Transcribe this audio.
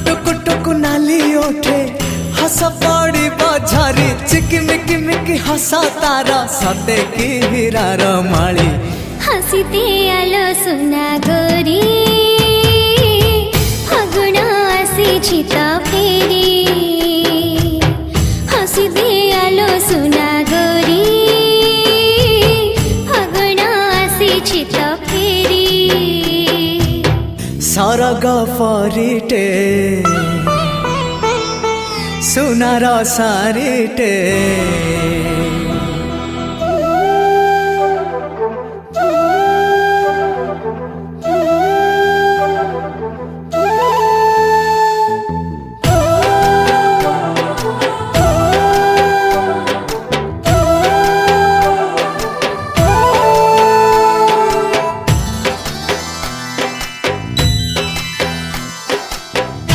टुक टुक नाली ओठे हस पड़ी बझारी चिकिमिकी मिकी हसा तारा सते की हीरार माली हसीते आलो सुना गोरी फागुण आसी तो फेरी हसीते आलो सुना गोरी फागुण आसी तो फेरी सरग फरिटे सुनार सारिटे